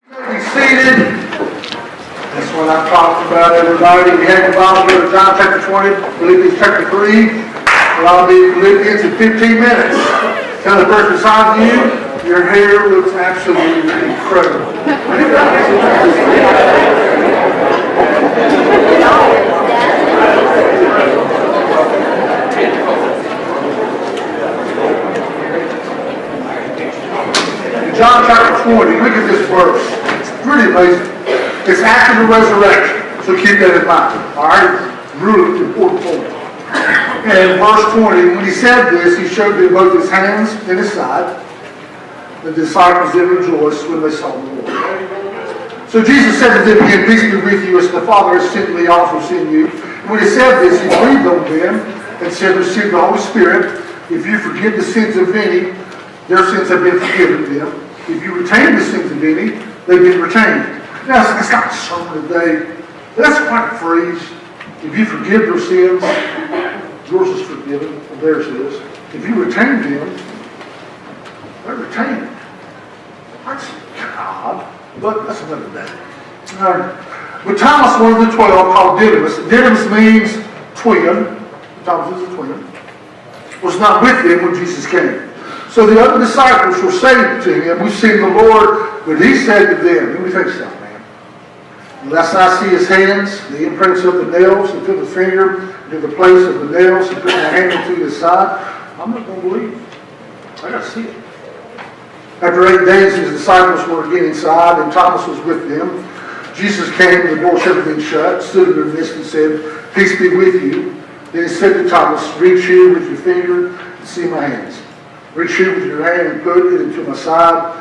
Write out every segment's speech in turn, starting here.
Be seated. That's what I talked about, everybody. We have the Bible here, John chapter 20, Philippians chapter 3. Well, I'll be in Philippians in 15 minutes. Tell the person beside you, your hair looks absolutely incredible. John chapter 20, look at this verse. It's pretty amazing. It's after the resurrection, so keep that in mind. Alright? Really important point. And verse 20, when he said this, he showed them both his hands and his side. The disciples then rejoiced when they saw the Lord. So Jesus said to them again, peace be with you, as the Father has sent me, I also send you. And when he said this, he breathed on them and said, receive the Holy Spirit. If you forgive the sins of any, their sins have been forgiven them. If you retain the sins of any, they've been retained. Now, that's not a sermon today. That's quite a phrase. If you forgive their sins, yours is forgiven, and theirs is. If you retain them, they're retained. That's God, but that's another day. But Thomas, one of the 12, called Didymus. Didymus means twin. Thomas is a twin. Was not with them when Jesus came. So the other disciples were saying to him, we've seen the Lord, but he said to them, let me tell you something, man. Unless I see his hands, the imprints of the nails, and put the finger into the place of the nails, and put my hand into his side, I'm not going to believe. I got to see it. After 8 days, his disciples were again inside, and Thomas was with them. Jesus came, and the door should have been shut, stood in their midst, and said, peace be with you. Then he said to Thomas, reach here with your finger and see my hands. Reach here with your hand and put it into my side,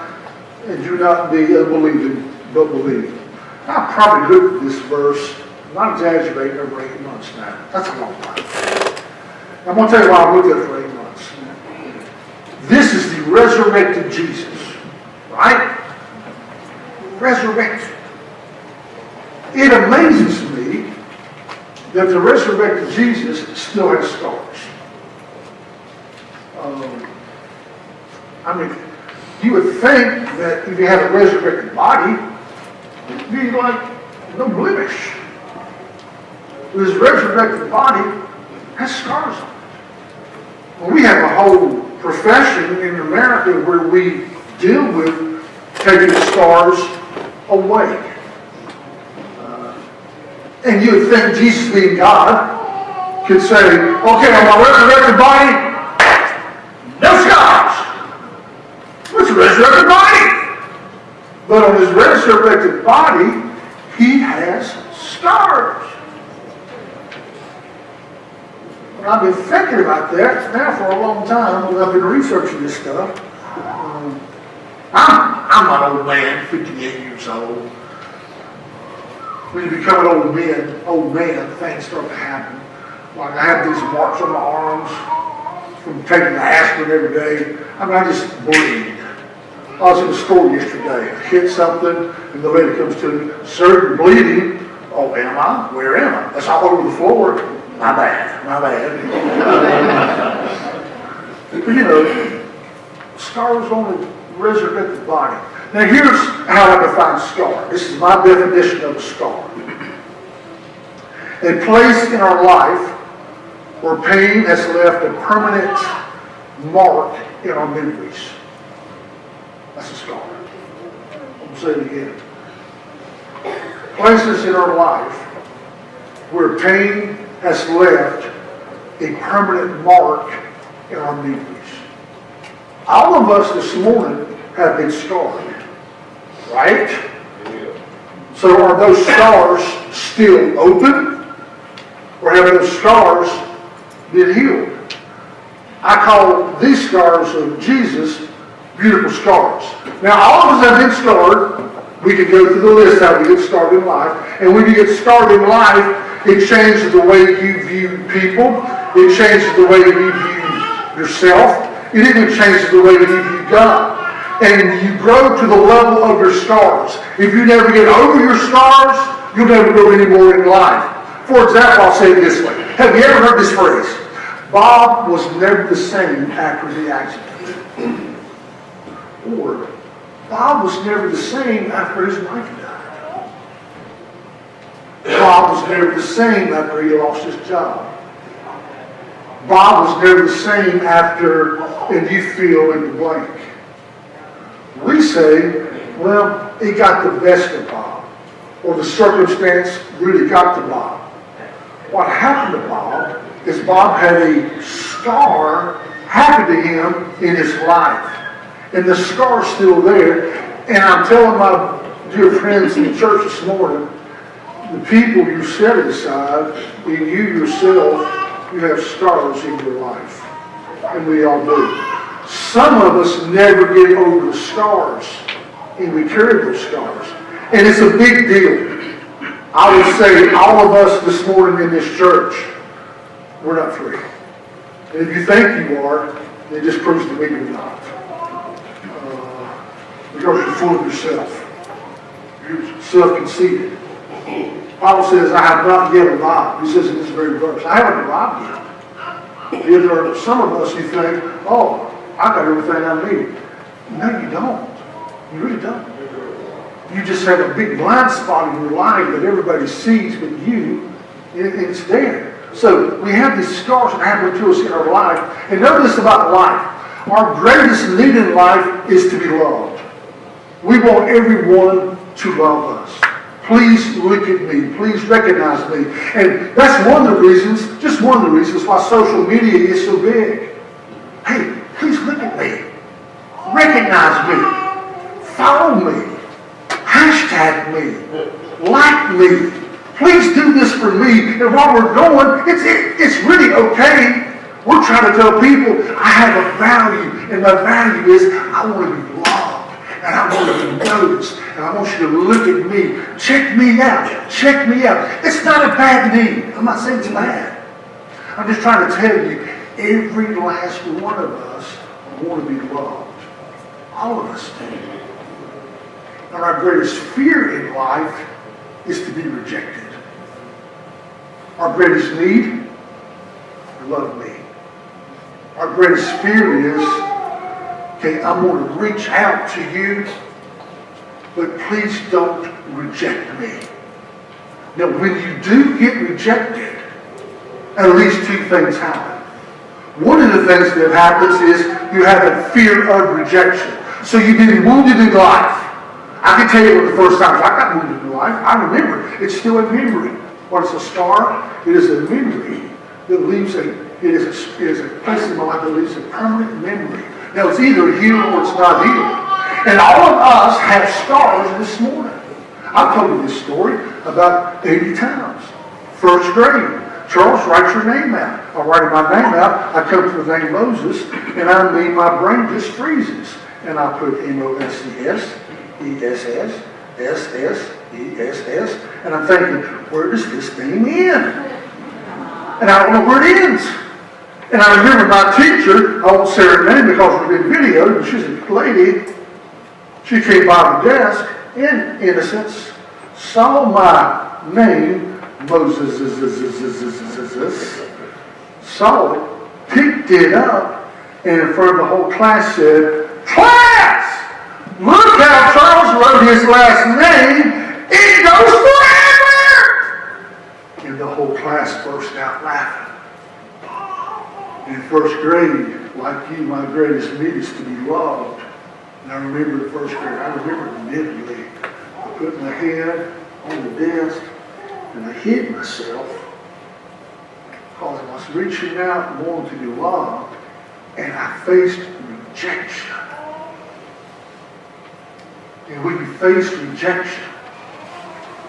and do not be unbelieving, but believe. I probably looked at this verse, I'm not exaggerating, over 8 months now. That's a long time. I'm going to tell you why I looked at it for 8 months. This is the resurrected Jesus, right? Resurrected. It amazes me that the resurrected Jesus still has scars. I mean, you would think that if you had a resurrected body, it'd be like no blemish. His resurrected body has scars on it. Well, we have a whole profession in America where we deal with taking the scars away. And you would think Jesus being God could say, okay, on my resurrected body, no scars. It's a resurrected body. But on his resurrected body, he has scars. And I've been thinking about that now for a long time when I've been researching this stuff. I'm an old man, 58 years old. When you become an old man, things start to happen. Like I have these marks on my arms from taking the aspirin every day. I mean, I just bleed. I was in the store yesterday. I hit something, and the lady comes to me, sir, you're bleeding. Oh, am I? Where am I? That's all over the floor. My bad. But you know, scars on a resurrected body. Now here's how I define scar. This is my definition of a scar. A place in our life where pain has left a permanent mark in our memories. That's a scar. I'll say it again. Places in our life where pain has left a permanent mark in our memories. All of us this morning have been scarred, right? So are those scars still open? Or have those scars been healed? I call these scars of Jesus beautiful scars. Now, all of us have been scarred. We could go through the list how we get scarred in life. And when you get scarred in life, it changes the way you view people. It changes the way you view yourself. It even changes the way you view God. And you grow to the level of your scars. If you never get over your scars, you'll never grow anymore in life. For example, I'll say it this way. Have you ever heard this phrase? Bob was never the same after the accident. Or Bob was never the same after his wife died. Bob was never the same after he lost his job. Bob was never the same after, and you fill in the blank. We say, well, it got the best of Bob, or the circumstance really got to Bob. What happened to Bob is Bob had a scar happen to him in his life. And the scar's still there. And I'm telling my dear friends in the church this morning, the people you set aside, and you yourself, you have scars in your life. And we all do. Some of us never get over the scars, and we carry those scars. And it's a big deal. I would say all of us this morning in this church, we're not free. And if you think you are, it just proves to me you're not. Because you're full of yourself. You're self-conceited. The Bible says, I have not yet arrived. He says in this very verse, I haven't arrived yet. There are some of us who think, oh, I got everything I need. No, you don't. You really don't. You just have a big blind spot in your life that everybody sees but you, it's there. So we have these scars that happen to us in our life. And know this about life. Our greatest need in life is to be loved. We want everyone to love us. Please look at me. Please recognize me. And that's one of the reasons, just one of the reasons why social media is so big. Hey, please look at me. Recognize me. Follow me. Hashtag me. Like me. Please do this for me. And while we're going, it's really okay. We're trying to tell people, I have a value. And my value is, I want to be loved. And I want to be noticed. And I want you to look at me. Check me out. Check me out. It's not a bad need. I'm not saying it's bad. I'm just trying to tell you, every last one of us want to be loved. All of us do. And our greatest fear in life is to be rejected. Our greatest need, love me. Our greatest fear is, okay, I'm going to reach out to you, but please don't reject me. Now, when you do get rejected, at least two things happen. One of the things that happens is you have a fear of rejection. So you've been wounded in life. I can tell you the first times I got wounded in life, I remember. It's still a memory. What is a scar? It is a memory that leaves it is a place in my life that leaves a permanent memory. Now it's either healed or it's not healed. And all of us have scars this morning. I've told you this story about 80 times. First grade. Charles, write your name out. I'm writing my name out. I come to the name Moses, and I mean my brain just freezes. And I put M-O-S-E-S, E-S-S, S-S-E-S-S, and I'm thinking, where does this thing end? And I don't know where it ends. And I remember my teacher, I won't say her name because we've been videoed, but she's a lady. She came by the desk, in innocence, saw my name, Moses, saw it, picked it up, and in front of the whole class said, "Class! Look how Charles wrote his last name. It goes forever!" And the whole class burst out laughing. In first grade, like you, my greatest need is to be loved. And I remember the first grade. I remember vividly. I put my head on the desk and I hid myself because I was reaching out and wanting to be loved, and I faced rejection. And when you face rejection,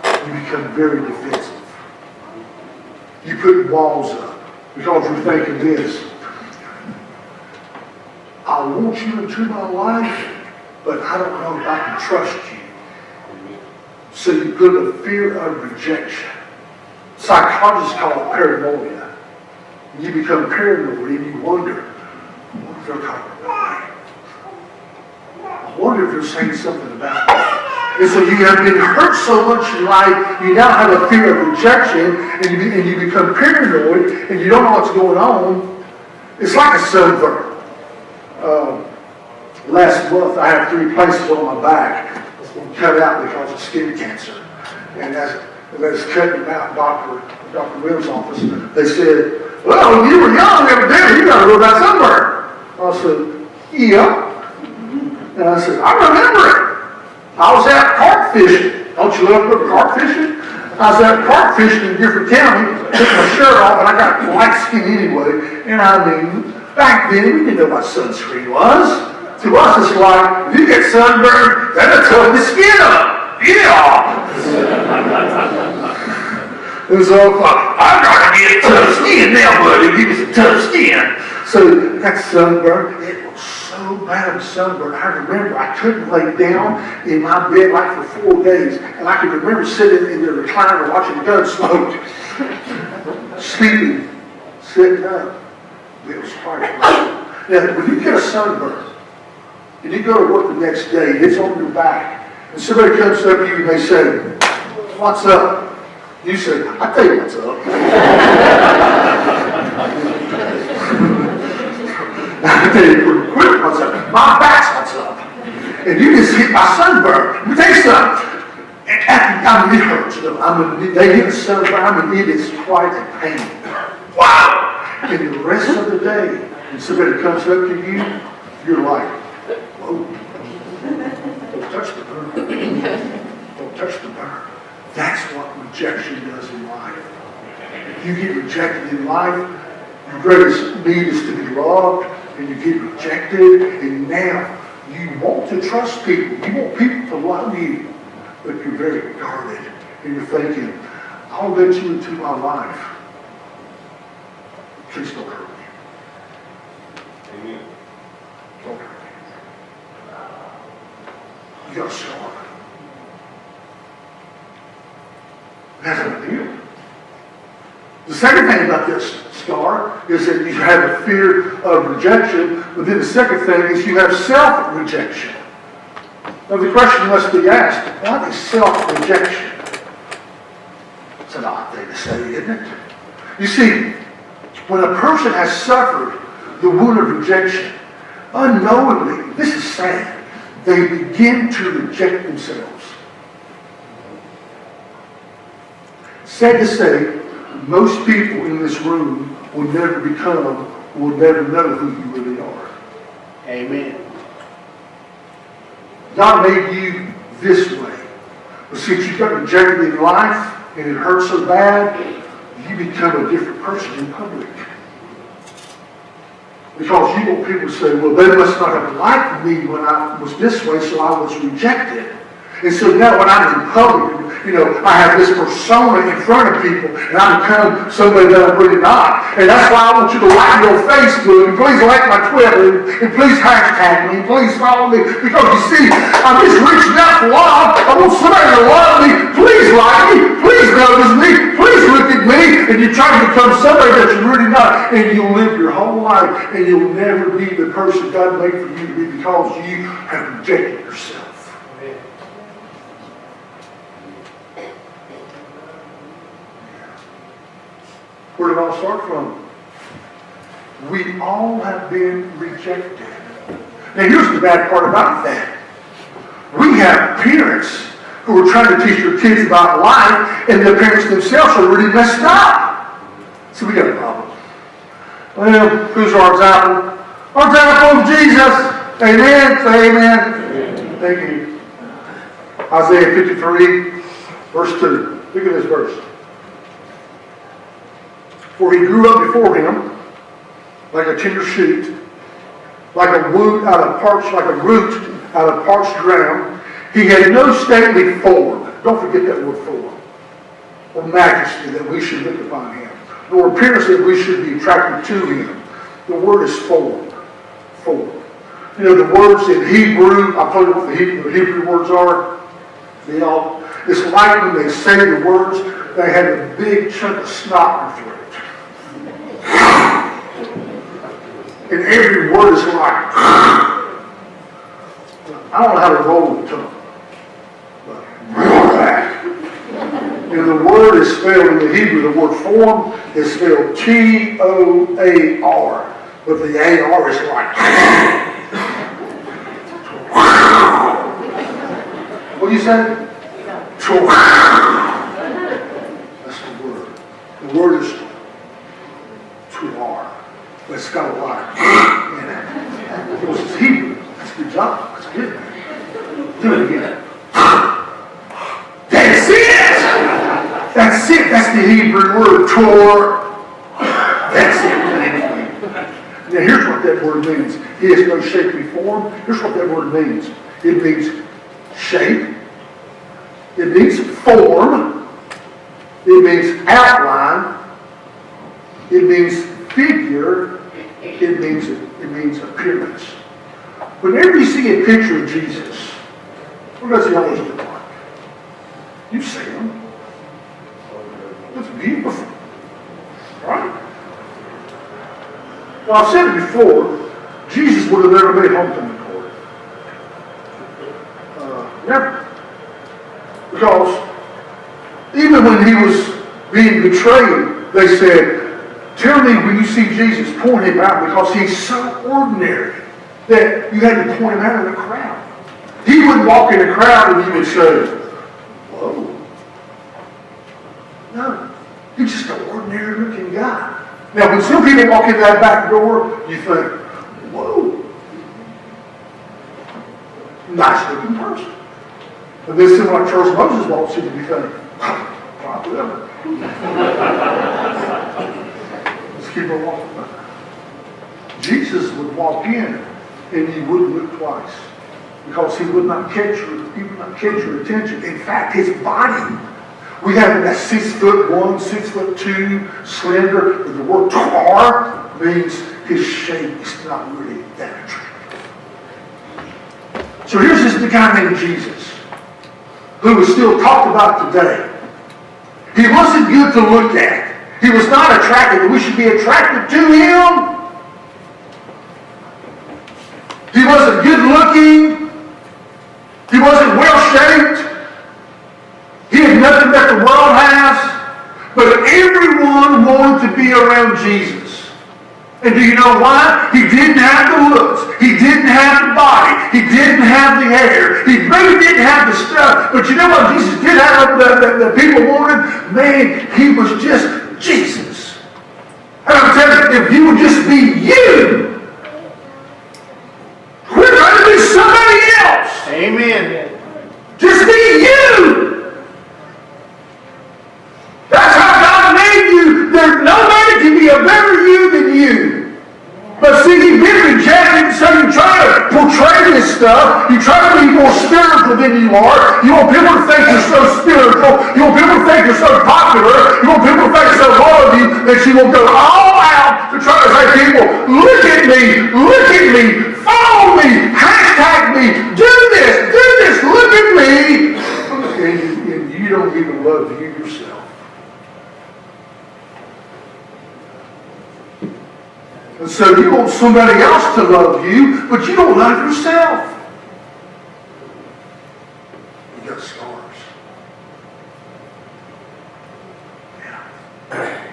you become very defensive. You put walls up because you're thinking this: I want you into my life, but I don't know if I can trust you. So you put a fear of rejection. Psychologists call it paranoia. You become paranoid and you wonder, what if they're talking about me? I wonder if they're saying something about me. And so you have been hurt so much in life, you now have a fear of rejection, and you become paranoid, and you don't know what's going on. It's like a sunburn. Last month, I had 3 places on my back cut out because of skin cancer. And as cutting them out, Dr. Will's office, they said, well, when you were young, evidently, you got a real bad sunburn. I said, yeah. And I said, I remember it. I was out carp fishing. Don't you love to go carp fishing? I was out carp fishing in Gifford County, took my shirt off, and I got light skin anyway. And I mean, back then, we didn't know what sunscreen was. To us, it's like, if you get sunburned, that'll toughen the skin up. Yeah. And so, I gotta get tough skin now, buddy. Give me some tough skin. So, that sunburn, it was so bad of sunburn. I remember I couldn't lay down in my bed like for 4 days. And I could remember sitting in the recliner watching gun smoke. Sleeping. Sitting up. It was quite bad. Now, when you get a sunburn, and you go to work the next day, it's on your back, and somebody comes up to you and they say, what's up? You say, I'll tell you what's up. I'll tell you pretty quick what's up. My back's what's up. And you just hit my sunburn. Let me tell you something. I mean, it hurts. They hit a sunburn, it is quite a pain. Wow! And the rest of the day, when somebody comes up to you, you're like, whoa, don't touch the burn. Don't touch the burn. That's what rejection does in life. If you get rejected in life, your greatest need is to be loved, and you get rejected, and now you want to trust people. You want people to love you, but you're very guarded, and you're thinking, I'll let you into my life. Please don't hurt me. Amen. Don't hurt me. You got a scar. That's a big deal. The second thing about this scar is that you have a fear of rejection, but then the second thing is you have self-rejection. Now the question must be asked, what is self-rejection? It's an odd thing to say, isn't it? You see, when a person has suffered the wound of rejection, unknowingly, this is sad, they begin to reject themselves. Sad to say, most people in this room will never know who you really are. Amen. God made you this way. But since you got rejected in life and it hurts so bad, you become a different person in public. Because you want people to say, well, they must not have liked me when I was this way, so I was rejected. And so now when I'm in public, I have this persona in front of people, and I become somebody that I'm really not. And that's why I want you to like me on Facebook, and please like my Twitter, and please hashtag me, and please follow me. Because you see, I'm just reaching out for love. I want somebody to love me. Please like me. Please notice me. Please look at me. And you try to become somebody that you're really not. And you'll live your whole life, and you'll never be the person God made for you to be because you have rejected yourself. Where did it all start from? We all have been rejected. Now here's the bad part about that. We have parents who are trying to teach their kids about life, and the parents themselves are really messed up. So we got a problem. Well, who's our example? Our example is Jesus. Amen. Say amen. Amen. Thank you. Isaiah 53, verse 2. Look at this verse. For he grew up before him like a tender shoot, like a root out of parched ground. He had no stately form. Don't forget that word form. Or majesty that we should look upon him. Nor appearance that we should be attracted to him. The word is form. Form. The words in Hebrew, I'll tell you what the Hebrew words are. It's like when they say the words, they have a big chunk of snot in their throat. And every word is like, I don't know how to roll the tongue. And the word is spelled in the Hebrew, the word form is spelled T-O-A-R. But the A-R is like, you say? Torah. That's the word. The word is Torah. But it's got a lot in it. It was Hebrew. That's a good job. That's good. Do it again. That's it! That's it. That's the Hebrew word, Torah. That's it. Now here's what that word means. He has no shapely form. Here's what that word means. It means shape. It means form. It means outline. It means figure. It means appearance. Whenever you see a picture of Jesus, what does he always look like? You've seen him. It's beautiful. Right? Well, I've said it before, Jesus would have never made homecoming court. Never. Because even when he was being betrayed, they said, tell me when you see Jesus, point him out, because he's so ordinary that you had to point him out in the crowd. He would walk in a crowd and you would say, whoa. No, he's just an ordinary looking guy. Now, when some people walk in that back door, you think, whoa, nice looking person. And then someone like Charles Moses walks in and you think, whatever. Let's keep on walking. Jesus would walk in and he wouldn't look twice because he would not catch your attention. In fact, his body, we have that 6'1", 6'2", slender, but the word tar means his shape is not really that attractive. So here's this guy named Jesus, who is still talked about today. He wasn't good to look at. He was not attractive, but we should be attracted to him. He wasn't good looking. He wasn't well shaped. He had nothing that the world has, but everyone wanted to be around Jesus. And do you know why? He didn't have the looks. He didn't have the body. He didn't have the hair. He really didn't have the stuff. But you know what Jesus did have that people wanted? Man, he was just Jesus. And I'm telling you, if you would just be you, we're going to be somebody else. Amen. Just be you. That's how God made you. There's nobody can be a better you than you. But see, you've been rejected, so you try to portray this stuff. You try to be more spiritual than you are. You want people to think you're so spiritual. You want people to think you're so popular. You want people to think so well of you that you will go all out to try to say, people, look at me, follow me, hashtag me, do this, look at me. And you don't even love you yourself. And so you want somebody else to love you, but you don't love yourself. You got scars. Yeah.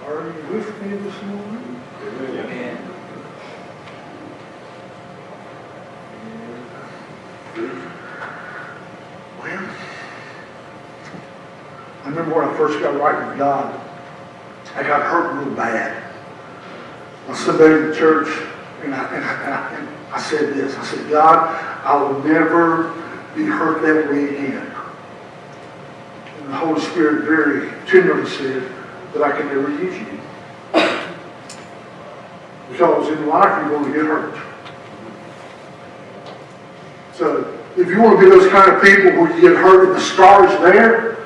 Are you with me this morning? Amen. Well, I remember when I first got right with God, I got hurt real bad. I stood there in the church and I said this. I said, God, I will never be hurt that way again. And the Holy Spirit very tenderly said that I can never use you. Because in life you're going to get hurt. So if you want to be those kind of people where you get hurt and the scar is there,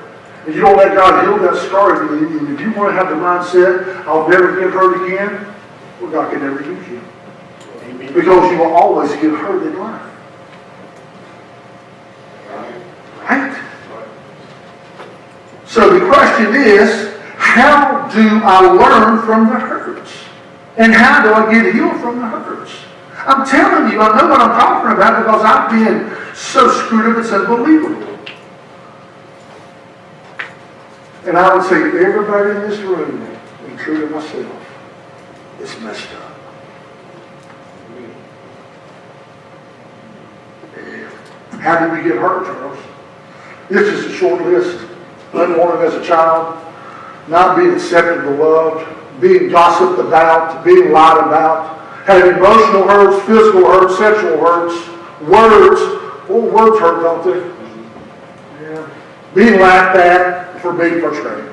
and you don't let God heal that scar, and if you want to have the mindset, I'll never get hurt again, well, God can never use you. Amen. Because you will always get hurt in life. Right? So the question is, how do I learn from the hurts? And how do I get healed from the hurts? I'm telling you, I know what I'm talking about because I've been so screwed up, it's unbelievable. And I would say everybody in this room, including myself, is messed up. How did we get hurt, Charles? It's just a short list. Unwanted as a child, not being accepted or loved, being gossiped about, being lied about, having emotional hurts, physical hurts, sexual hurts, words. Well, words hurt, don't they? Yeah. Being laughed at for being first grade.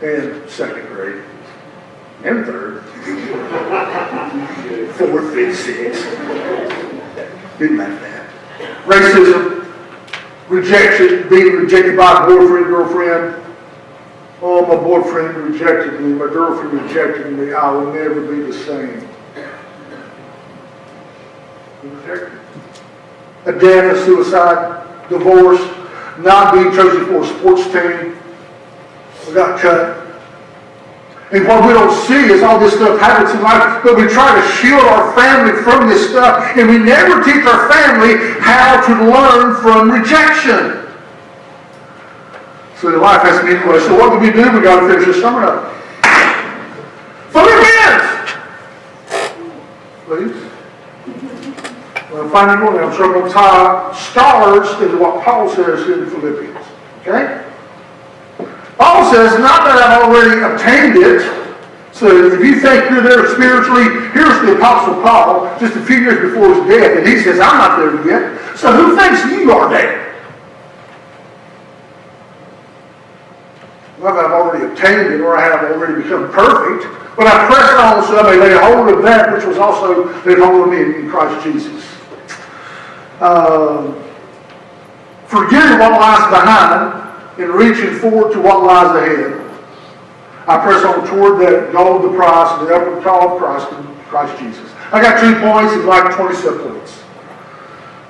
And second grade. And third. Fourth, fifth, sixth. Being laughed at. Racism. Rejection. Being rejected by a boyfriend, girlfriend. Oh, my boyfriend rejected me. My girlfriend rejected me. I will never be the same. A death, a suicide, divorce, not being chosen for a sports team. We got cut. And what we don't see is all this stuff happens in life, but we try to shield our family from this stuff, and we never teach our family how to learn from rejection. So life has to be anyway. So what do? We got to finish this summer up. Philippians! Please. Well, finally, I'm sure I'm going to tie stars into what Paul says in Philippians. Okay? Paul says, not that I've already obtained it. So if you think you're there spiritually, here's the Apostle Paul, just a few years before his death, and he says, I'm not there yet. So who thinks you are there? Not that I've already obtained it or I have already become perfect, but I press on so I may lay hold of that which was also laid hold of me in Christ Jesus. Forgetting what lies behind and reaching forward to what lies ahead. I press on toward that goal of the prize and the upward call of Christ in Christ Jesus. I got 2 points and like 20 sub-points.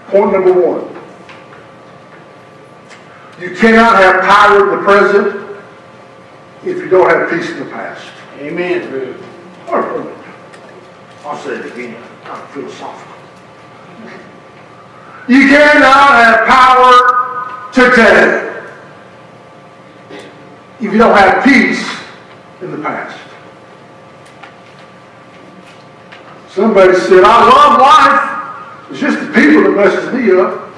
Point number 1. You cannot have power in the present if you don't have peace in the past. Amen. I'll say it again. I'm philosophical. You cannot have power today if you don't have peace in the past. Somebody said, I love life. It's just the people that messes me up.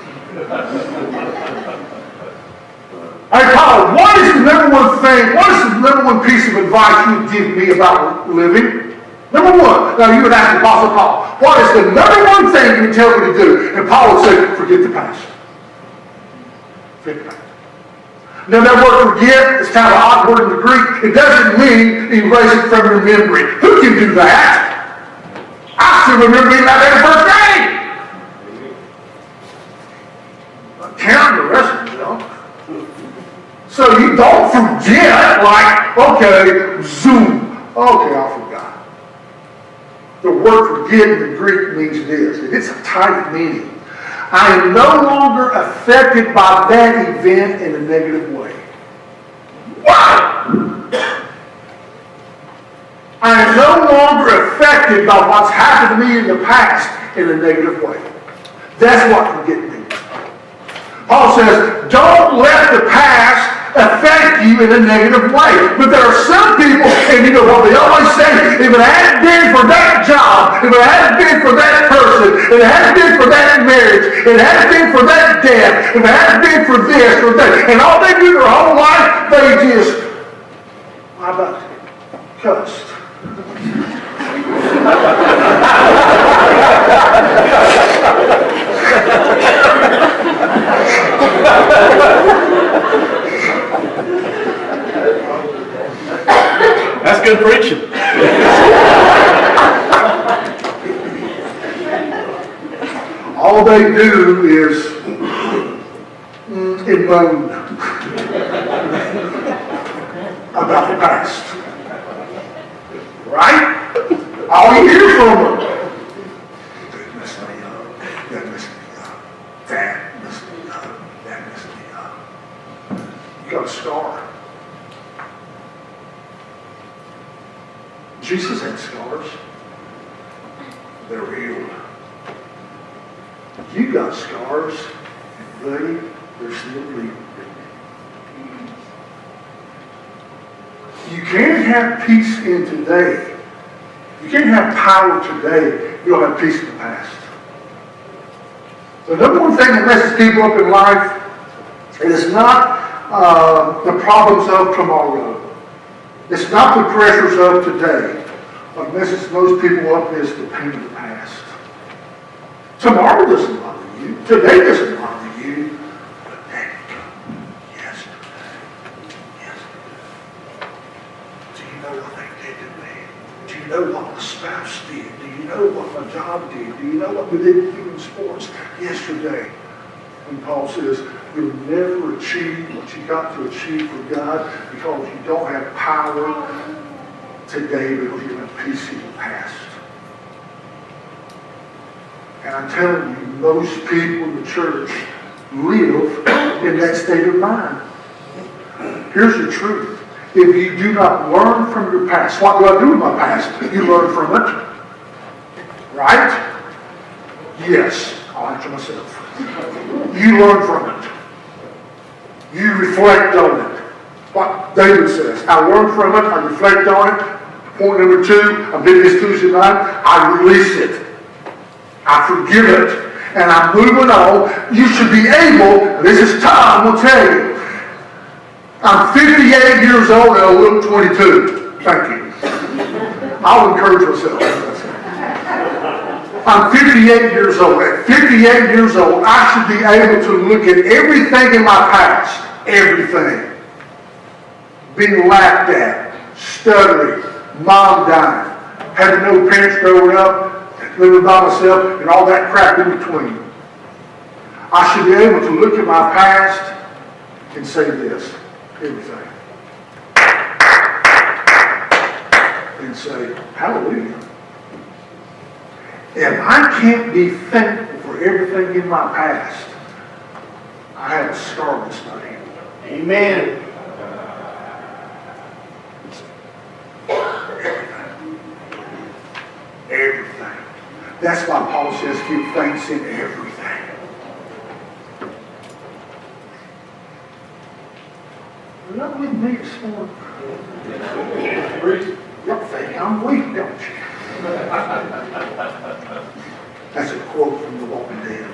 Hey, Paul, what is the number one thing, what is the number one piece of advice you would give me about living? Number 1. Now you would ask the Apostle Paul, what is the number one thing you would tell me to do? And Paul would say, forget the past. Forget the past. Now that word forget is kind of awkward in the Greek. It doesn't mean erase it from your memory. Who can do that? I still remember being out there in first grade. Count the rest of them, you know. So you don't forget, like, okay, zoom. Okay, I forgot. The word forget in the Greek means this. It's a tight meaning. I am no longer affected by that event in a negative way. Wow! I am no longer affected by what's happened to me in the past in a negative way. That's what forget means. Paul says, don't let the past affect you in a negative way. But there are some people, and you know what they always say, if it hadn't been for that job, if it hadn't been for that person, if it hadn't been for that marriage, if it hadn't been for that death, if it hadn't been for this or that, and all they do their whole life, they just, how about cussed. That's good preaching. All they do is moan about the past. Right? All you hear from them. They messed me up. That messed me up. That messed me up. That messed me up. You got a scar. Jesus had scars. They're healed. You got scars, and buddy, they're still bleeding. You can't have peace in today. You can't have power today if you don't have peace in the past. The number one thing that messes people up in life is not the problems of tomorrow. It's not the pressures of today. What messes most people up is the pain of the past. Tomorrow doesn't bother you. Today doesn't bother you. But that yesterday. Do you know what they did to me? Do you know what my spouse did? Do you know what my job did? Do you know what we did in sports yesterday? And Paul says, you'll never achieve what you got to achieve for God because you don't have power today because you have peace in the past. And I'm telling you, most people in the church live in that state of mind. Here's the truth. If you do not learn from your past, what do I do with my past? You learn from it. Right? Yes, I'll answer myself. You learn from it. You reflect on it. What David says, I learn from it, I reflect on it. Point number 2, I did this Tuesday night, I release it. I forgive it. And I'm moving on. You should be able, this is Tom will tell you. I'm 58 years old and I look 22. Thank you. I'll encourage myself. I'm 58 years old. At 58 years old, I should be able to look at everything in my past. Everything. Being laughed at, stuttering, mom dying, having no parents growing up, living by myself, and all that crap in between. I should be able to look at my past and say this, everything. And say, hallelujah. If I can't be thankful for everything in my past, I have a scar that's not healed. Amen. Everything. That's why Paul says give thanks in everything. You're not with me this morning. You think I'm weak, don't you? That's a quote from The Walking Dead.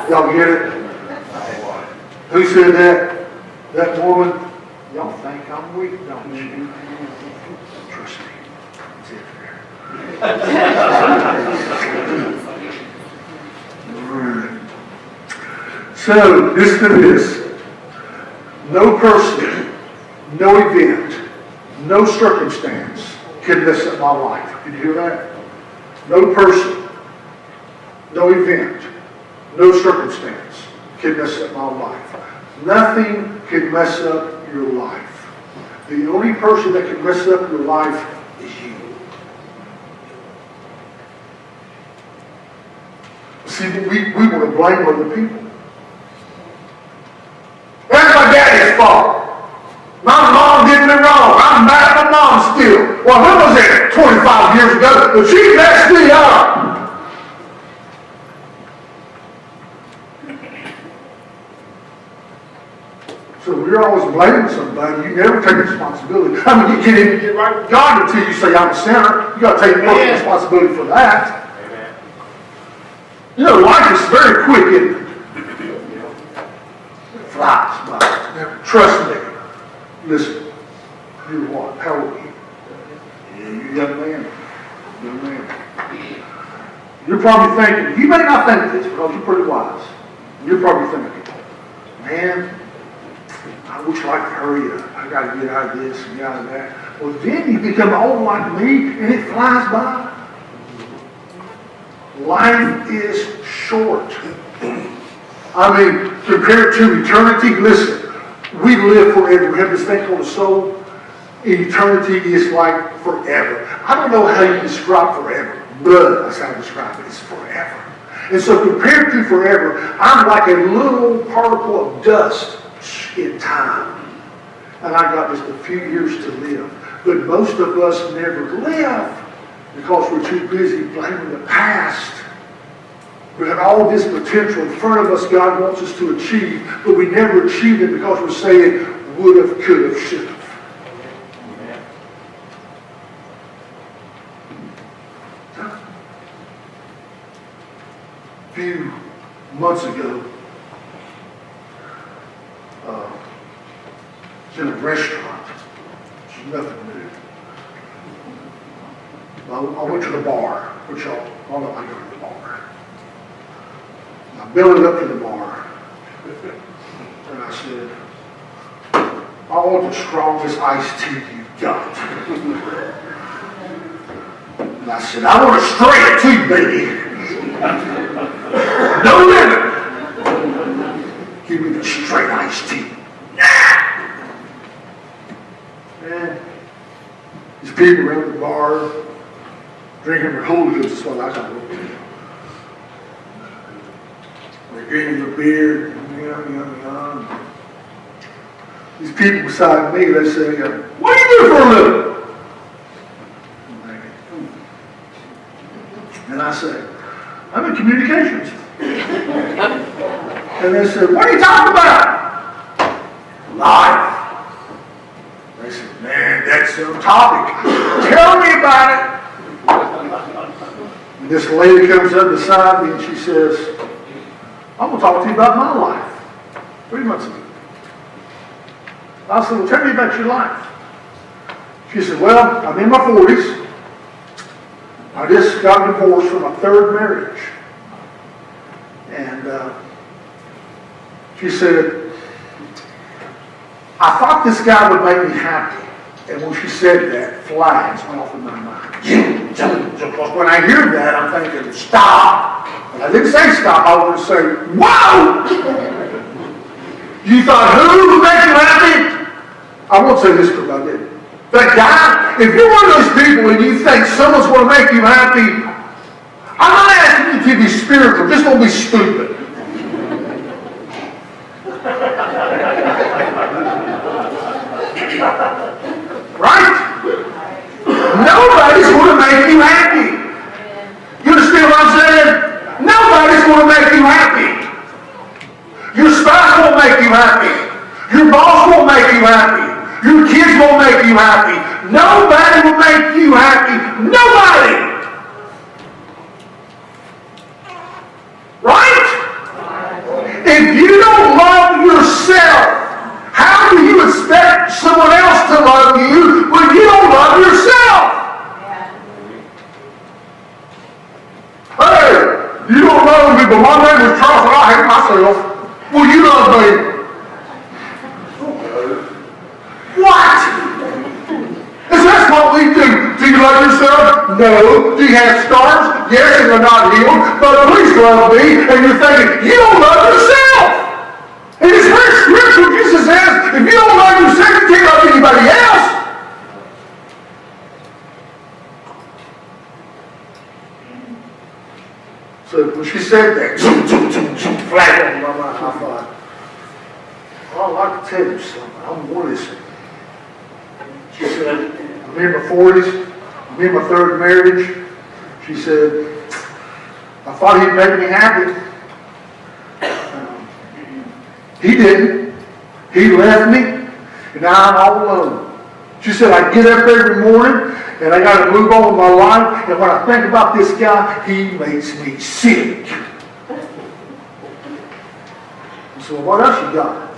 Y'all get it? Who said that? That woman? Y'all think I'm weak, don't you? Trust me. That's it there. So, listen to this. No person, no event, no circumstance can mess up my life. Did you hear that? No person, no event, no circumstance can mess up my life. Nothing can mess up your life. The only person that can mess up your life is you. See, we want to blame other people. That's my daddy's fault. My mom did me wrong. I'm mad at my mom still. Well, when was it? 25 years ago. But she messed me up. So we're always blaming somebody. You never take responsibility. I mean, you can't even get right with God until you say, I'm a sinner. You got to take personal responsibility for that. Amen. You know, life is very quick, isn't it? It flies by. Trust me. Listen, you're what? How old are you? You're a young man. Young man. You're probably thinking, you may not think this because you're pretty wise. You're probably thinking, man, I wish I could hurry up. I got to get out of this and get out of that. Well, then you become old like me and it flies by. Life is short. I mean, compared to eternity, listen, we live forever. We have this thing called a soul. Eternity is like forever. I don't know how you describe forever, but that's how I describe it. It's forever. And so compared to forever, I'm like a little particle of dust in time. And I got just a few years to live. But most of us never live because we're too busy blaming the past. We have all this potential in front of us God wants us to achieve, but we never achieve it because we're saying would have, could have, should have. few months ago, in a restaurant. It's nothing new. I went to the bar, which all know I go to the bar. I bellied up to the bar, and I said, I want the strongest iced tea you've got. And I said, I want a straight tea, baby. No limit. Give me the straight iced tea. And these people around the bar drinking their hooligans is what I got to look at. They're drinking their beer, yum. These people beside me, they say, what do you do for a living? And I say, I'm in communications. And they said, what are you talking about? Life. They said, man, that's some topic. Tell me about it. And this lady comes up beside me and she says, I'm going to talk to you about my life. 3 months ago. I said, well, tell me about your life. She said, well, I'm in my 40s. I just got divorced from a third marriage. And she said, I thought this guy would make me happy. And when she said that, flags went off in my mind. When I hear that, I'm thinking, stop. And I didn't say stop, I was going to say, whoa! You thought who would make you happy? I won't say this because I didn't. But God, if you're one of those people and you think someone's going to make you happy, I'm not asking you to be spiritual, just don't be stupid. Right? Nobody's going to make you happy. You understand what I'm saying? Nobody's going to make you happy. Your spouse won't make you happy. Your boss won't make you happy. Your kids won't make you happy. Nobody will make you happy. Nobody! Right? If you don't love yourself, how do you expect someone else to love you when you don't love yourself? Hey, you don't love me, but my name is Charles and I hate myself. Well, you love me. What? Is that what we do? Do you love yourself? No. Do you have scars? Yes, and they're not healed. But please love me. And you're thinking, you don't love yourself. And it's very spiritual. Jesus says, if you don't love yourself, you can't love anybody else. So when she said that, flag on my mind, I thought, well, I'd like to tell you something. I'm one of this. She said, I'm in my 40s, I'm in my third marriage. She said, I thought he'd make me happy. He didn't. He left me, and now I'm all alone. She said, I get up every morning, and I got to move on with my life, and when I think about this guy, he makes me sick. I said, well, what else you got?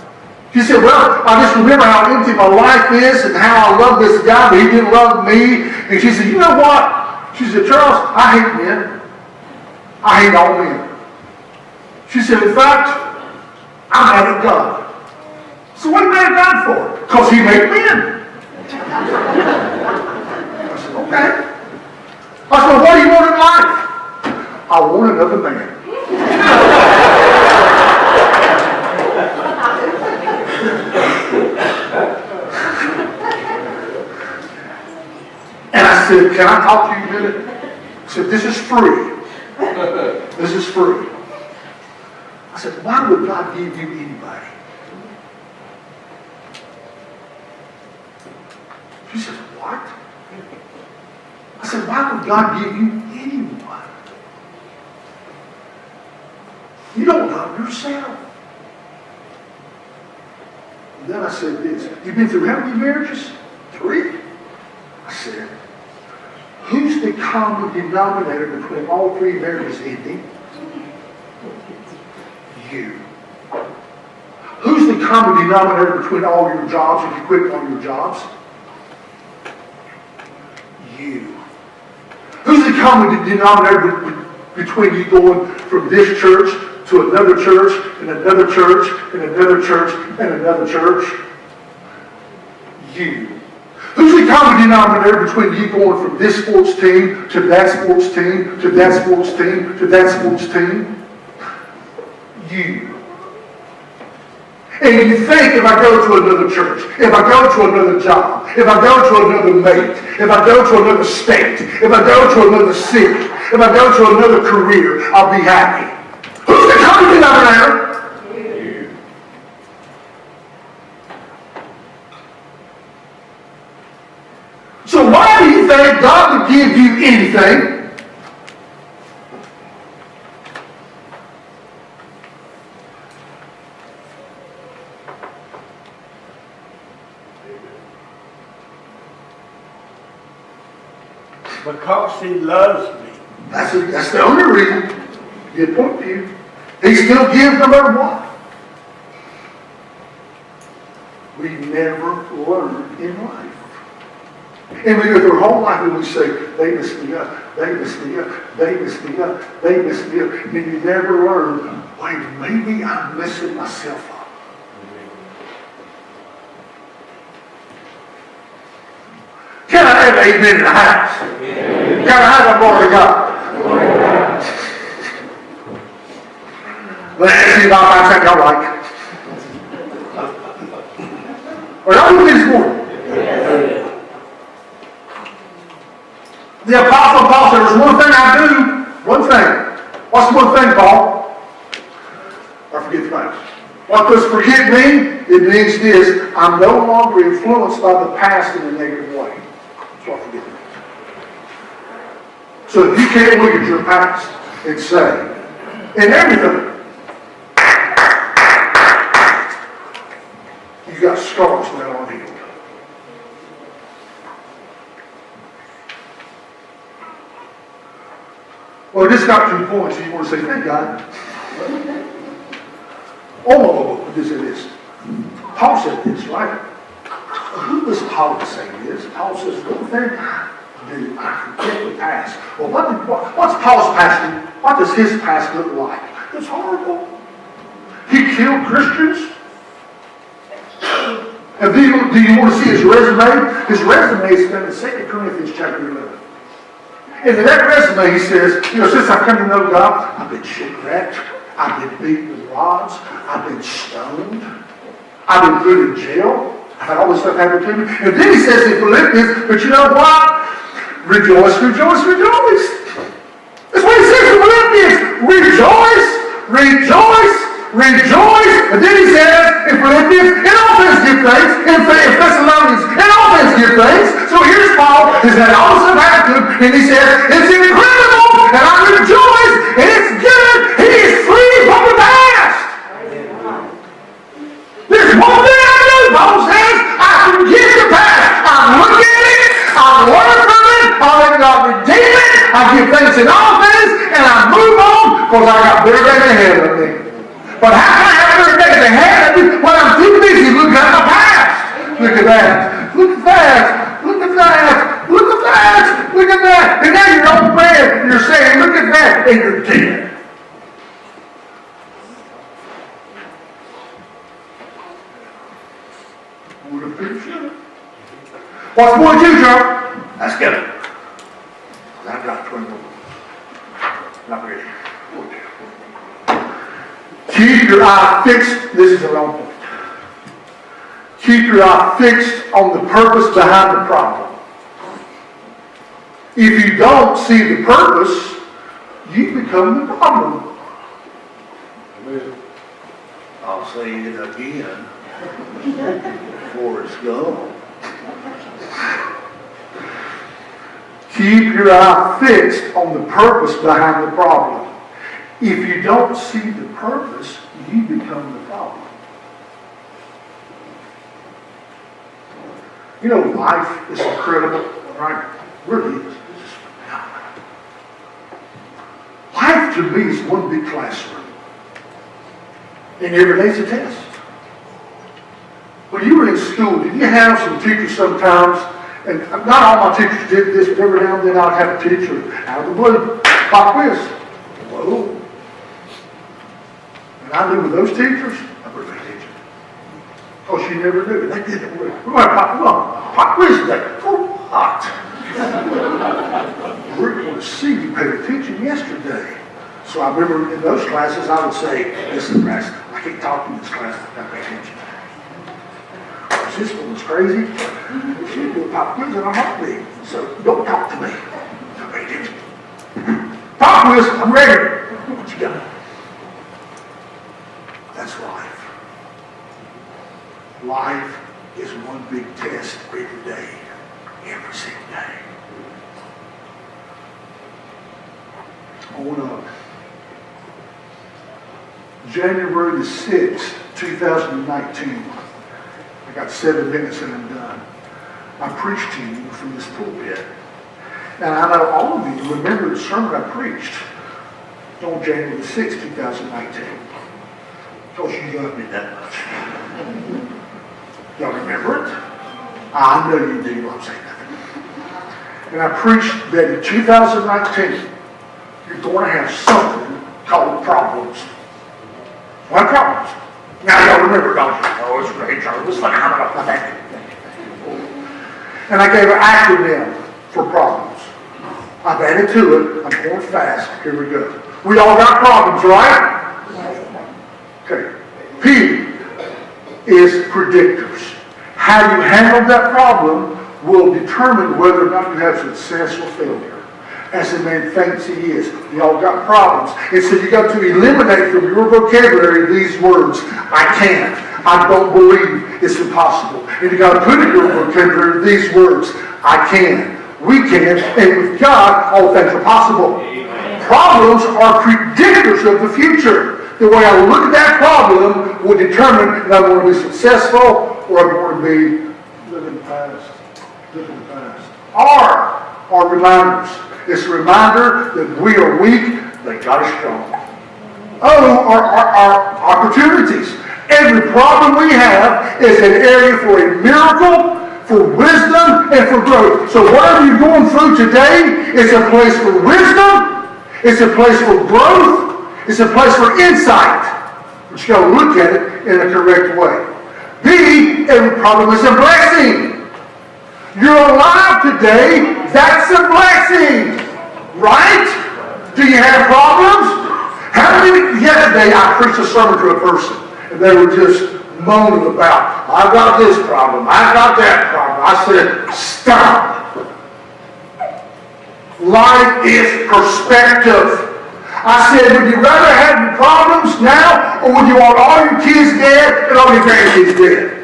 She said, well, I just remember how empty my life is and how I love this guy, but he didn't love me. And she said, you know what? She said, Charles, I hate men. I hate all men. She said, in fact, I'm mad at God. So what are you mad at God for? Because he made men. I said, okay. I said, what do you want in life? I want another man. And I said, can I talk to you a minute? I said, this is free. This is free. I said, why would God give you anybody? She said, what? I said, why would God give you anyone? You don't love yourself. And then I said this, you've been through how many marriages? 3? I said, who's the common denominator between all 3 marriages ending? You. Who's the common denominator between all your jobs if you quit all your jobs? You. Who's the common denominator between you going from this church to another church, and another church, and another church, and another church? You. Who's the common denominator between you going from this sports team to that sports team, to that sports team, to that sports team? You. And you think, if I go to another church, if I go to another job, if I go to another mate, if I go to another state, if I go to another city, if I go to another career, I'll be happy. Who's the common denominator? You. So why do you think God would give you anything? Because he loves me. That's the only reason. Good point to you. He still gives no matter what. We never learn in life. And we go through our whole life and we say, they messed me up, they messed me up, they messed me up, they messed me up. And you never learn, wait, maybe I'm messing myself up. Can I have an amen in the house? Can I have a glory to God? Let's see if I find something y'all like. Are y'all with me this morning? The Apostle Paul said, there's one thing I do. One thing. What's the one thing, Paul? I forget the name. What does forget mean? It means this: I'm no longer influenced by the past in a negative way. That's what forget means. So if you can't look at your past and say, in everything, you got scars now unhealed. Well, this got 2 points, and you want to say, thank God. Oh, this is this. Paul said this, right? Who does Paul say this? Paul says, one thing I do, I forget the past. Well, what's Paul's past? What does his past look like? It's horrible. He killed Christians. And do you want to see his resume? His resume is found in 2 Corinthians chapter 11. And in that resume he says, since I've come to know God, I've been shipwrecked, I've been beaten with rods, I've been stoned, I've been put in jail, I've had all this stuff happen to me. And then he says in Philippians, but you know what? Rejoice, rejoice, rejoice. That's what he says in Philippians. Rejoice, rejoice, rejoice. And then he says in Philippians, in all things give thanks. In Thessalonians, in all things give thanks. So here's Paul, he's had all this stuff happen to him, and he says, it's incredible, and I rejoice, and it's good. He is free from the past. There's one thing I do, Paul says, I forget the past. I look at it, I learn from it, I redeem it, I give thanks in all things, and I move on, because I got better days ahead of me. But how can I have better days ahead of me when I'm too busy looking at my past? Look at that. Look at that. Look at that. Look at that. Look at that. And now you're on bed and you're saying, look at that, and you're dead. Would have been sure. What's more to Joe? Let's get it. I've got 20 more. Not ready. Keep your eye fixed. This is the wrong point. Keep your eye fixed on the purpose behind the problem. If you don't see the purpose, you become the problem. Amen. I'll say it again before it's gone. Keep your eye fixed on the purpose behind the problem. If you don't see the purpose, you become the problem. You know, life is incredible, right? Really is. It's just phenomenal. Life to me is one big classroom. And every day's a test. When you were in school, did you have some teachers sometimes, and not all my teachers did this, but every now and then I'd have a teacher out of the blue, pop quiz. Whoa. And I knew with those teachers, I would be a teacher. Oh, she never knew. They did it. We're going to pop quiz today. For what? We're going to see you paid attention yesterday. So I remember in those classes, I would say, listen, class, I can't talk to you in this class. I've got to pay attention. This one's crazy. She'll do a pop quiz in a heartbeat. So don't talk to me. Don't pay attention. Pop quiz, I'm ready. What you got? That's life. Life is one big test every day. Every single day. On January the 6th, 2019, I got 7 minutes and I'm done. I preached to you from this pulpit. And I know all of you remember the sermon I preached on January the 6th, 2019. Because you love me that much. Y'all remember it? I know you do. I'm saying nothing. And I preached that in 2019, you're going to have something called problems. What problems? Now y'all remember, don't you? Oh, it's great, Charlie. It was phenomenal. Thank you. And I gave an acronym for problems. I've added to it. I'm going fast. Here we go. We all got problems, right? Okay. P is predictors. How you handle that problem will determine whether or not you have success or failure. As the man thinks he is. We all got problems. And so you got to eliminate from your vocabulary these words. I can't. I don't believe. It's impossible. And you got to put in your vocabulary these words. I can. We can. And with God, all things are possible. Amen. Problems are predictors of the future. The way I look at that problem will determine if I'm going to be successful or I'm going to be living the past. Living the past. R are reminders. It's a reminder that we are weak, but God is strong. O are opportunities. Every problem we have is an area for a miracle, for wisdom, and for growth. So whatever you're going through today is a place for wisdom, it's a place for growth, it's a place for insight. But you got to look at it in a correct way. B, every problem is a blessing. You're alive today, that's a blessing. Right? Do you have problems? How many, yesterday I preached a sermon to a person, and they were just moaning about, I've got this problem, I've got that problem. I said, stop. Life is perspective. I said, would you rather have your problems now, or would you want all your kids dead and all your grandkids dead?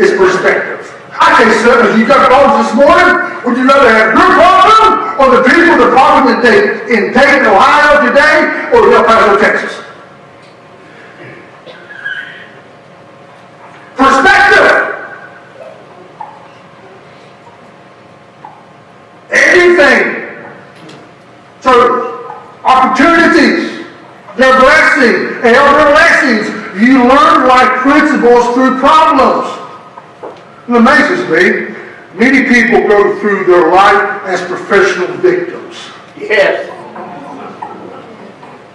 It's perspective. I tell you something, you got problems this morning, would you rather have your problem or the people, the problem in Dayton, Ohio today, or El Paso, Texas? Perspective. Everything. So, opportunities, they're blessings, and they're lessons. You learn life principles through problems. It amazes me, many people go through their life as professional victims. Yes.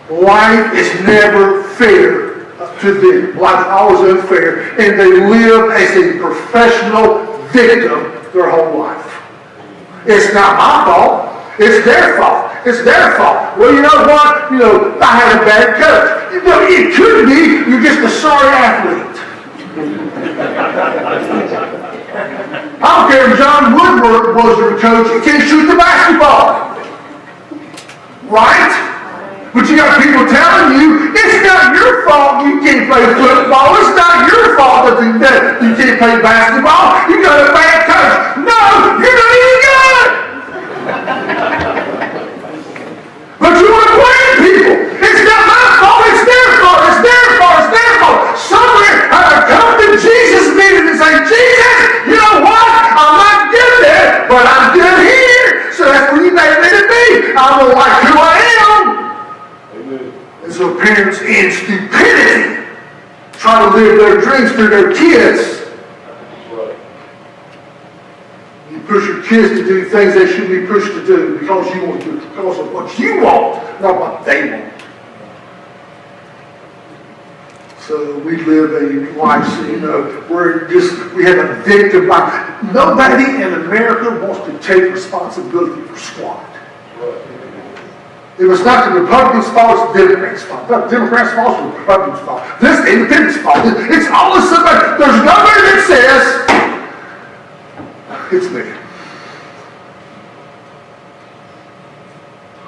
Life is never fair to them. Life is always unfair, and they live as a professional victim their whole life. It's not my fault. It's their fault. It's their fault. Well, you know what? I had a bad coach. It could be you're just a sorry athlete. I don't care if John Woodward was your coach, he can't shoot the basketball. Right? But you got people telling you, it's not your fault you can't play football. It's not your fault that you can't play basketball. You got a bad coach. No, you're not even good. But you want to blame people. It's not my fault, it's their fault, it's their fault, it's their fault. Somewhere I come to Jesus meeting and say, Jesus, you know what? I'm not good there, but I'm good here. So that's where you made me to be. I'm going to like who I am. Amen. And so parents in stupidity try to live their dreams through their kids. Right. You push your kids to do things they shouldn't be pushed to do because you want to, because of what you want, not what they want. So we live a life, where we have a victim life. Nobody in America wants to take responsibility for squat. Right. It was not the Republicans' fault, it's the Democrats' fault. Not the Democrats' fault, it's the Republicans' fault. This is the independents' fault. It's always somebody. There's nobody that says, it's me.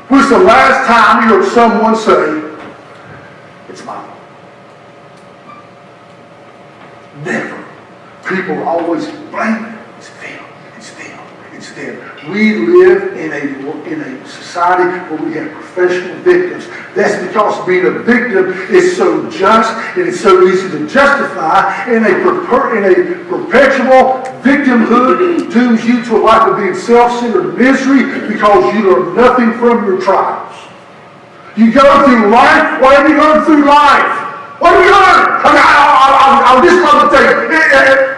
When's the last time you heard someone say, it's mine? Never. People always blame it. It's them. It's them. It's them. We live in a society where we have professional victims. That's because being a victim is so just and it's so easy to justify, and a perpetual victimhood dooms you to a life of being self-centered misery because you learn nothing from your trials. You go through life. What have you learned through life? What have you learned? I'll just love to tell you,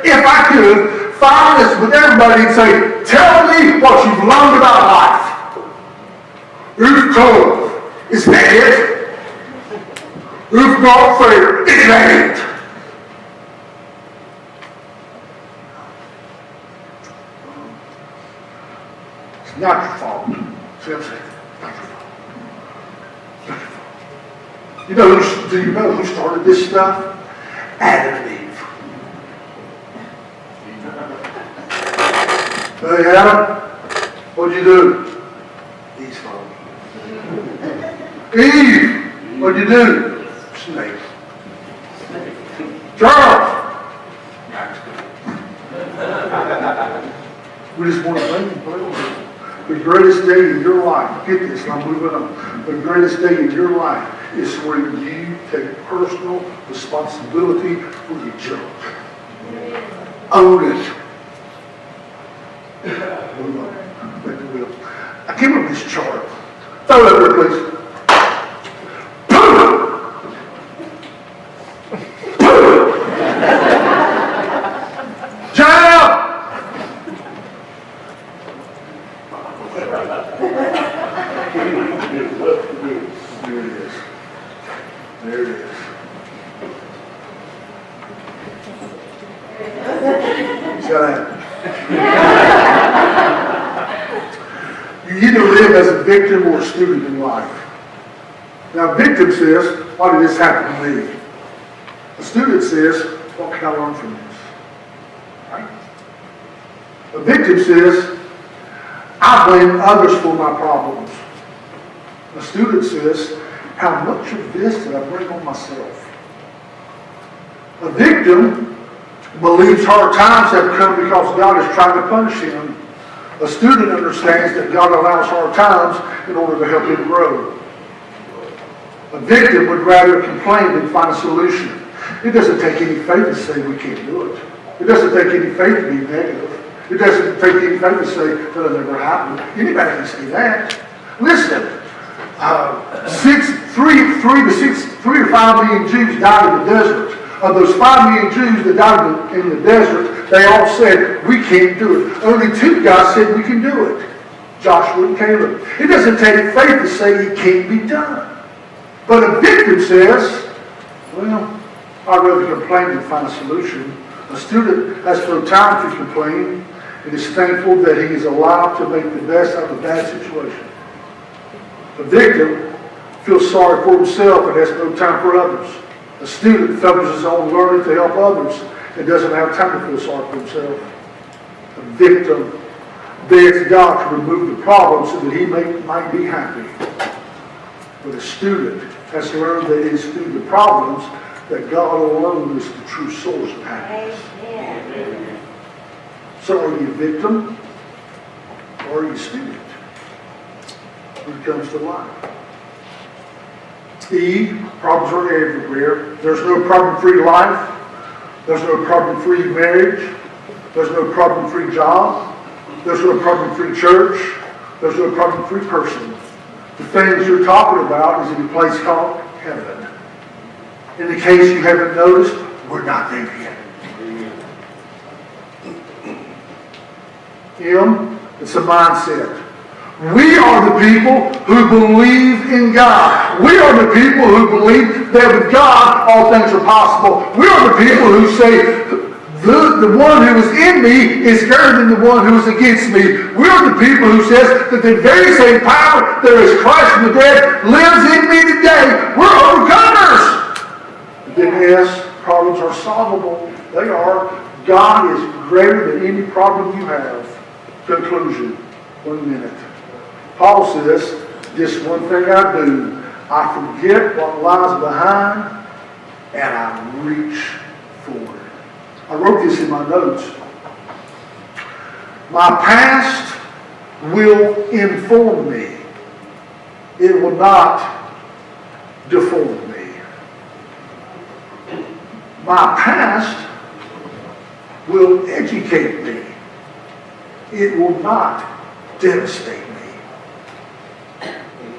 if I could, file this with everybody and say, tell me what you've learned about life. Who's cold? Is that it? Who's not fair? Is that it? It's not your fault. See what I'm saying? Not your fault. Not your fault. Do you know who started this stuff? Adam and Eve. Hey, Adam, what'd you do? Eve's fault. Eve, what'd you do? Snake. Charles. We just want to thank you. The greatest day in your life, get this, and I'm moving on. The greatest day in your life is when you take personal responsibility for your junk. Own it. Move on. Back to Will. I came up with this chart. Throw it up there, please. You either live as a victim or a student in life. Now, victim says, why did this happen to me? A student says, what can I learn from this? Right? A victim says, I blame others for my problems. A student says, how much of this did I bring on myself? A victim believes hard times have come because God is trying to punish him. A student understands that God allows hard times in order to help him grow. A victim would rather complain than find a solution. It doesn't take any faith to say we can't do it. It doesn't take any faith to be negative. It doesn't take any faith to say that'll never happen. Anybody can say that. Listen, 3 or 5 million Jews died in the desert. Of those 5 million Jews that died in the desert, they all said, we can't do it. Only 2 guys said we can do it. Joshua and Caleb. It doesn't take faith to say it can't be done. But a victim says, well, I'd rather complain than find a solution. A student has no time to complain and is thankful that he is allowed to make the best out of a bad situation. A victim feels sorry for himself and has no time for others. A student focuses on learning to help others and doesn't have time to feel sorry for himself. A victim begs God to remove the problem so that he might be happy. But a student has learned that it is through the problems that God alone is the true source of happiness. Amen. So are you a victim or are you a student when it comes to life? Problems are everywhere. There's no problem-free life. There's no problem-free marriage. There's no problem-free job. There's no problem-free church. There's no problem-free person. The things you're talking about is in a place called heaven. In the case you haven't noticed, we're not there yet. It's a mindset. We are the people who believe in God. We are the people who believe that with God all things are possible. We are the people who say the one who is in me is greater than the one who is against me. We are the people who says that the very same power that is Christ from the dead lives in me today. We're overcomers. And then yes, problems are solvable. They are. God is greater than any problem you have. Conclusion. 1 minute. Paul says, just one thing I do. I forget what lies behind and I reach forward. I wrote this in my notes. My past will inform me. It will not deform me. My past will educate me. It will not devastate me.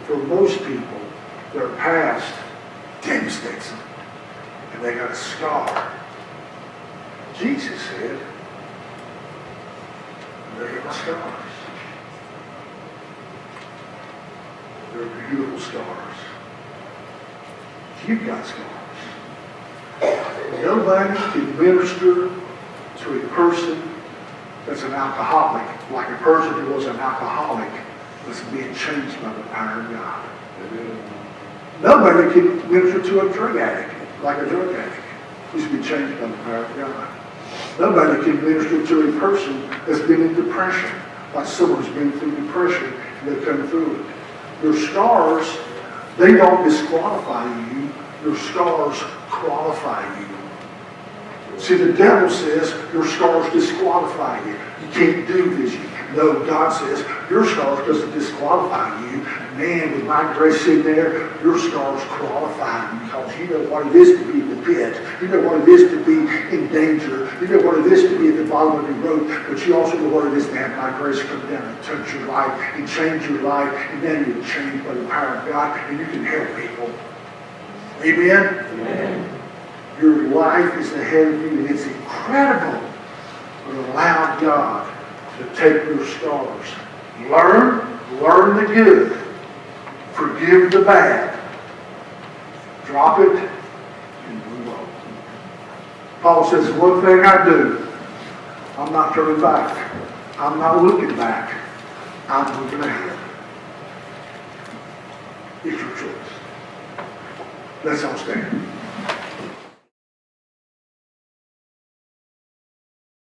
For most people, their past devastates them. And they got a scar. Jesus said, they're my scars. They're beautiful scars. You've got scars. Nobody can minister to a person that's an alcoholic, like a person who was an alcoholic was being changed by the power of God. Nobody can minister to a drug addict, like a drug addict who's been changed by the power of God. Nobody can minister to a person that's been in depression, like someone who's been through depression and they've come through it. Your scars, they don't disqualify you. Your scars qualify you. See, the devil says your scars disqualify you. You can't do this. No, God says your scars doesn't disqualify you. Man, with my grace in there, your scars qualify you because you know what it is to be in the pit. You know what it is to be in danger. You know what it is to be at the bottom of the road. But you also know what it is to have my grace come down and touch your life and change your life. And then you're changed by the power of God and you can help people. Amen? Amen. Your life is ahead of you, and it's incredible to allow God to take your scars. Learn the good. Forgive the bad. Drop it and move on. Paul says, one thing I do, I'm not turning back. I'm not looking back. I'm moving ahead. It's your choice. Let's all stand.